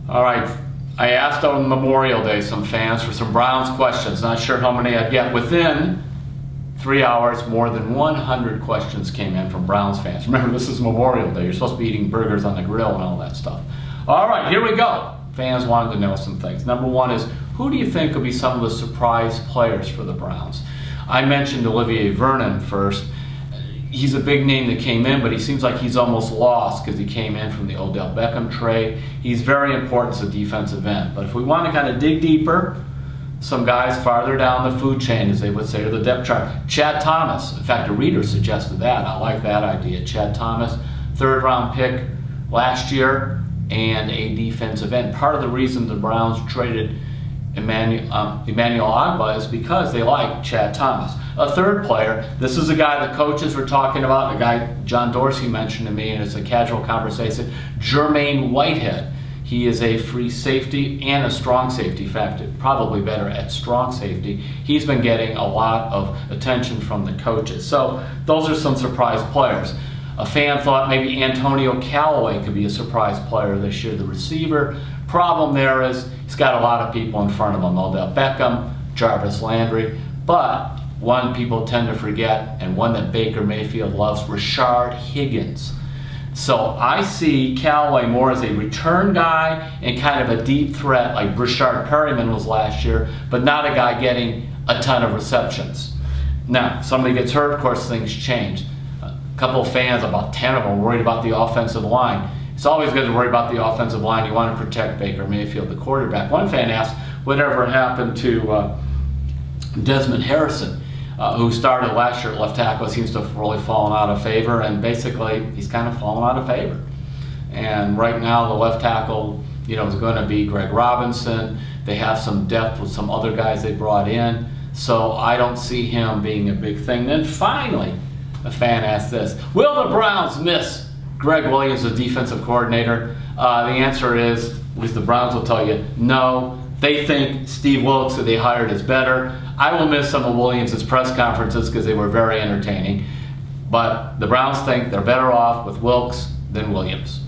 All right, I asked on Memorial Day some fans for some Browns questions. Not sure how many I'd get. Within 3 hours, more than 100 questions came in from Browns fans. Remember, this is Memorial Day. You're supposed to be eating burgers on the grill and all that stuff. All right, here we go. Fans wanted to know some things. Number one is, who do you think will be some of the surprise players for the Browns? I mentioned Olivier Vernon first. He's a big name that came in, but he seems like he's almost lost because he came in from the Odell Beckham trade. He's very important as a defensive end. But if we want to kind of dig deeper, some guys farther down the food chain, as they would say, or the depth chart. Chad Thomas. In fact, a reader suggested that. I like that idea. Chad Thomas, third-round pick last year, and a defensive end. Part of the reason the Browns traded Emmanuel Ogbah is because they like Chad Thomas. A third player, this is a guy the coaches were talking about, a guy John Dorsey mentioned to me, and it's a casual conversation, Jermaine Whitehead. He is a free safety and a strong safety. In fact, probably better at strong safety. He's been getting a lot of attention from the coaches. So those are some surprise players. A fan thought maybe Antonio Callaway could be a surprise player this year, the receiver. Problem there is he's got a lot of people in front of him. Odell Beckham, Jarvis Landry, but one people tend to forget, and one that Baker Mayfield loves, Rashard Higgins. So I see Callaway more as a return guy and kind of a deep threat like Brashard Perryman was last year, but not a guy getting a ton of receptions. Now, if somebody gets hurt, of course, things change. A couple of fans, about 10 of them, are worried about the offensive line. It's always good to worry about the offensive line. You want to protect Baker Mayfield, the quarterback. One fan asked whatever happened to Desmond Harris, who started last year at left tackle. Seems to have really fallen out of favor, and basically he's kind of fallen out of favor. And right now the left tackle, is going to be Greg Robinson. They have some depth with some other guys they brought in, so I don't see him being a big thing. Then finally, a fan asked this: will the Browns miss Greg Williams as defensive coordinator? The answer is, at least the Browns will tell you, no. They think Steve Wilks, that they hired, is better. I will miss some of Williams' press conferences because they were very entertaining. But the Browns think they're better off with Wilks than Williams.